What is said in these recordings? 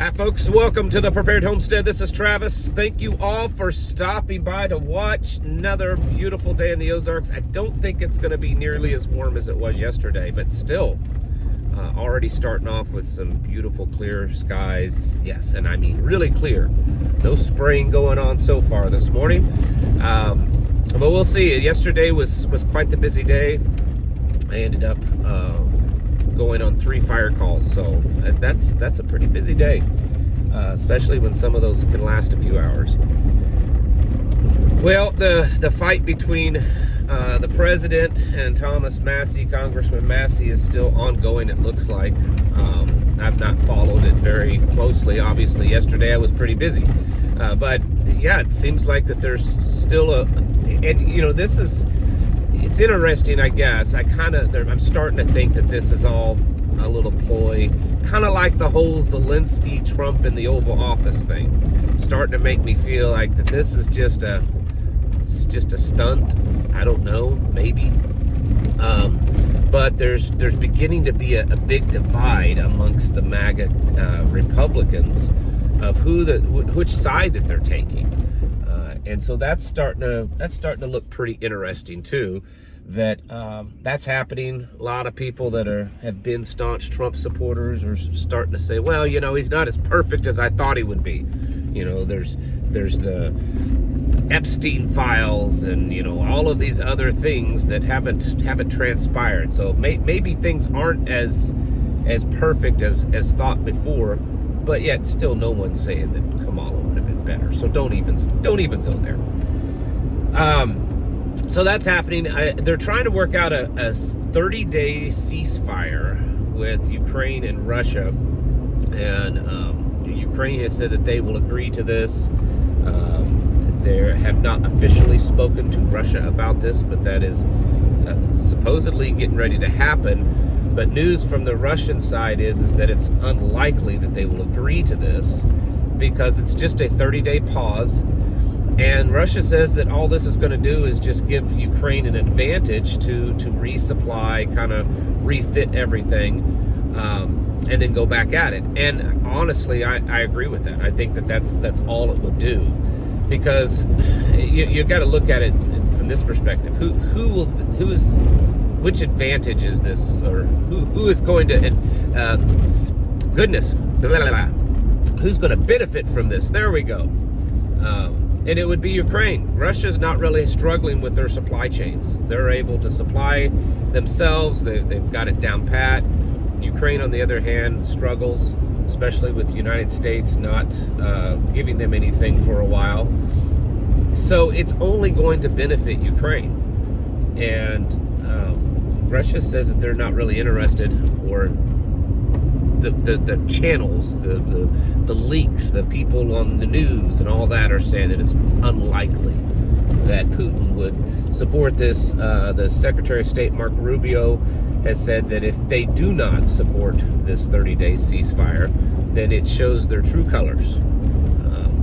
Hi folks, welcome to the Prepared Homestead. This is Travis. Thank you all for stopping by to watch another beautiful day in the Ozarks. I don't think it's going to be nearly as warm as it was yesterday, but still already starting off with some beautiful clear skies. Yes, and I mean really clear. No spraying going on so far this morning, but we'll see. Yesterday was quite the busy day. I ended up going on 3 fire calls, so that's a pretty busy day, especially when some of those can last a few hours. Well, the fight between the president and Thomas Massey, Congressman Massey, is still ongoing, it looks like. I've not followed it very closely. Obviously, yesterday I was pretty busy, but yeah, it seems like that there's still and you know, it's interesting, I guess. I'm starting to think that this is all a little ploy, kind of like the whole Zelensky, Trump in the Oval Office thing. Starting to make me feel like that this is just a stunt. I don't know, maybe. But there's beginning to be a big divide amongst the MAGA Republicans of which side that they're taking. And so that's starting to look pretty interesting too. That's happening. A lot of people that have been staunch Trump supporters are starting to say, well, you know, he's not as perfect as I thought he would be. You know, there's the Epstein files and, you know, all of these other things that haven't transpired. So maybe things aren't as perfect as thought before, but yet still no one's saying that Kamala would have been better. So don't even go there. So that's happening. They're trying to work out a 30-day ceasefire with Ukraine and Russia, and Ukraine has said that they will agree to this. They have not officially spoken to Russia about this, but that is supposedly getting ready to happen. But news from the Russian side is that it's unlikely that they will agree to this because it's just a 30-day pause. And Russia says that all this is going to do is just give Ukraine an advantage to resupply, kind of refit everything, and then go back at it. And honestly, I agree with that. I think that's all it would do, because you got to look at it from this perspective. Which advantage is this, or who is going to who's going to benefit from this? There we go. And it would be Ukraine. Russia's not really struggling with their supply chains. They're able to supply themselves. They've got it down pat. Ukraine, on the other hand, struggles, especially with the United States not giving them anything for a while. So it's only going to benefit Ukraine. And Russia says that they're not really interested, or the channels, the leaks, the people on the news and all that are saying that it's unlikely that Putin would support this. The Secretary of State, Mark Rubio, has said that if they do not support this 30-day ceasefire, then it shows their true colors.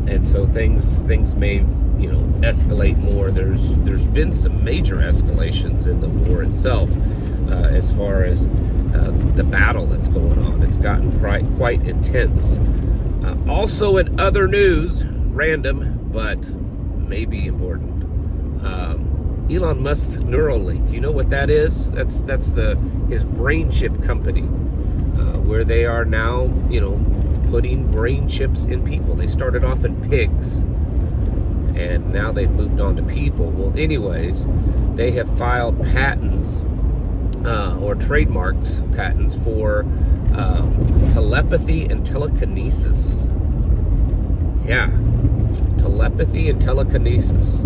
And so things may, you know, escalate more. There's been some major escalations in the war itself, as far as the battle that's going on. It's gotten quite intense. Also in other news, random but maybe important, Elon Musk's Neuralink. You know what that is? That's his brain chip company, where they are now, you know, putting brain chips in people. They started off in pigs, and now they've moved on to people. Well, anyways, they have filed patents, or trademarked patents for telepathy and telekinesis. Yeah, telepathy and telekinesis.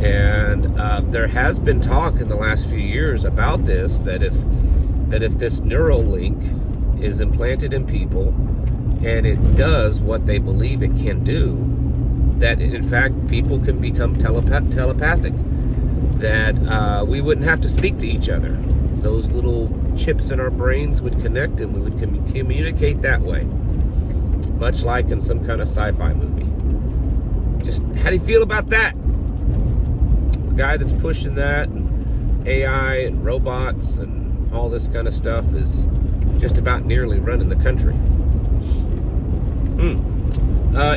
And there has been talk in the last few years about this, that if this Neuralink is implanted in people and it does what they believe it can do, that in fact people can become telepathic, that we wouldn't have to speak to each other. Those little chips in our brains would connect and we would communicate that way, much like in some kind of sci-fi movie. Just how do you feel about that? The guy that's pushing that, and AI and robots and all this kind of stuff, is just about nearly running the country.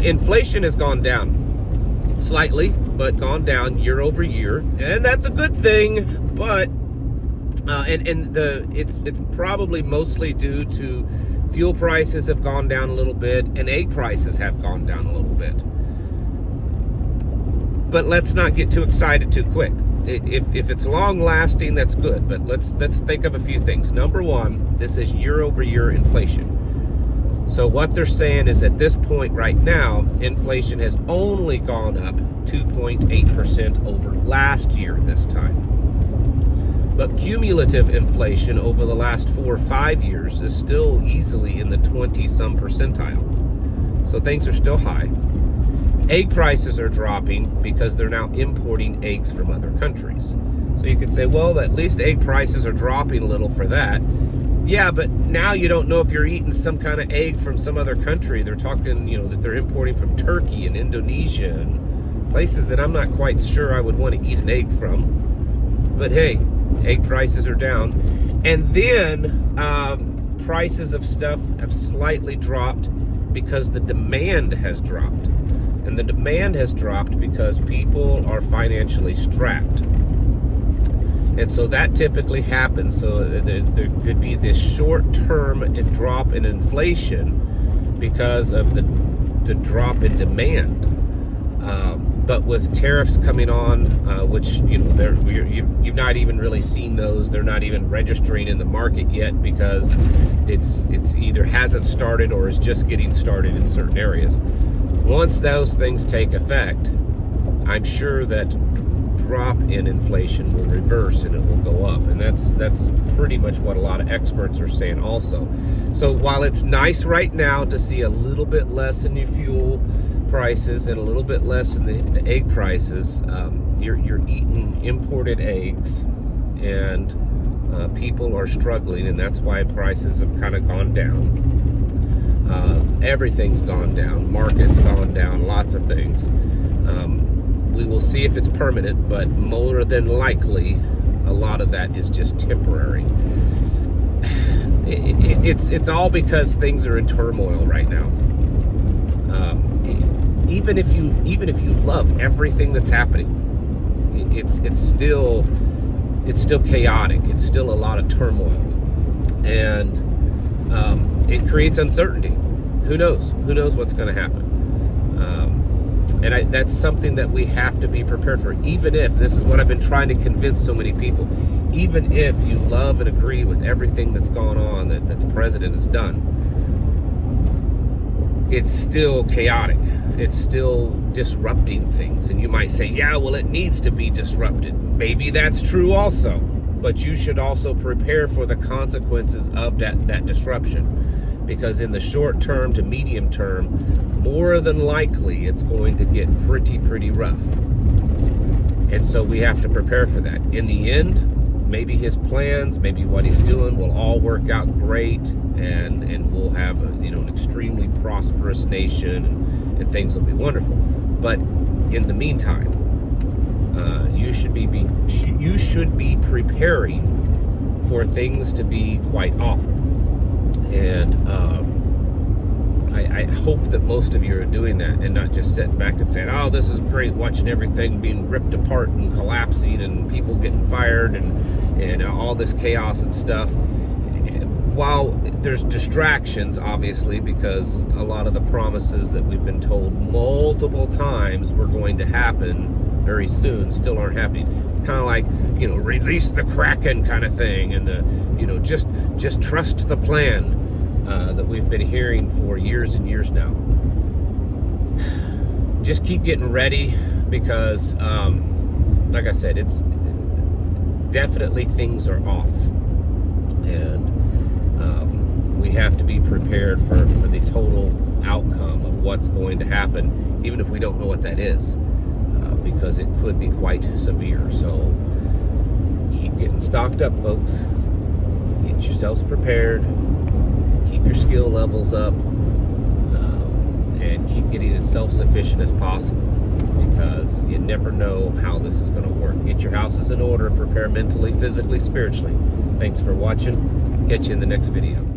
Inflation has gone down slightly, but gone down year over year, and that's a good thing. But it's probably mostly due to fuel prices have gone down a little bit, and egg prices have gone down a little bit. But let's not get too excited too quick. If it's long lasting, that's good. But let's think of a few things. Number one, this is year over year inflation. So what they're saying is at this point right now, inflation has only gone up 2.8% over last year this time. But cumulative inflation over the last 4 or 5 years is still easily in the 20-some percentile. So things are still high. Egg prices are dropping because they're now importing eggs from other countries. So you could say, well, at least egg prices are dropping a little for that. Yeah, but now you don't know if you're eating some kind of egg from some other country. They're talking, that they're importing from Turkey and Indonesia and places that I'm not quite sure I would want to eat an egg from. But hey, egg prices are down. And then prices of stuff have slightly dropped because the demand has dropped. And the demand has dropped because people are financially strapped. And so that typically happens. So there could be this short-term drop in inflation because of the drop in demand. But with tariffs coming on, which you've not even really seen those. They're not even registering in the market yet because it's either hasn't started or is just getting started in certain areas. Once those things take effect, I'm sure that drop in inflation will reverse and it will go up, and that's pretty much what a lot of experts are saying also. So while it's nice right now to see a little bit less in your fuel prices and a little bit less in the egg prices, you're eating imported eggs, and people are struggling, and that's why prices have kind of gone down. Everything's gone down, market's gone down, lots of things. We will see if it's permanent, but more than likely, a lot of that is just temporary. It's all because things are in turmoil right now. Even if you love everything that's happening, it's still chaotic. It's still a lot of turmoil, and it creates uncertainty. Who knows? Who knows what's going to happen? And that's something that we have to be prepared for. Even if, this is what I've been trying to convince so many people, even if you love and agree with everything that's gone on, that the president has done, it's still chaotic. It's still disrupting things. And you might say, yeah, well, it needs to be disrupted. Maybe that's true also. But you should also prepare for the consequences of that disruption. Because in the short term to medium term, more than likely it's going to get pretty rough. And so we have to prepare for that. In the end, maybe his plans, maybe what he's doing will all work out great, and we'll have an extremely prosperous nation, and things will be wonderful. But in the meantime, you should be preparing for things to be quite awful. And I hope that most of you are doing that and not just sitting back and saying, oh, this is great, watching everything being ripped apart and collapsing and people getting fired and all this chaos and stuff. While there's distractions, obviously, because a lot of the promises that we've been told multiple times were going to happen very soon still aren't happening. It's kind of like, release the Kraken kind of thing, and just trust the plan that we've been hearing for years and years now. Just keep getting ready, because like I said, it's definitely things are off, and we have to be prepared for the total outcome of what's going to happen, even if we don't know what that is. Because it could be quite severe. So keep getting stocked up, folks. Get yourselves prepared. Keep your skill levels up, and keep getting as self-sufficient as possible, because you never know how this is going to work. Get your houses in order. Prepare mentally, physically, spiritually. Thanks for watching. Catch you in the next video.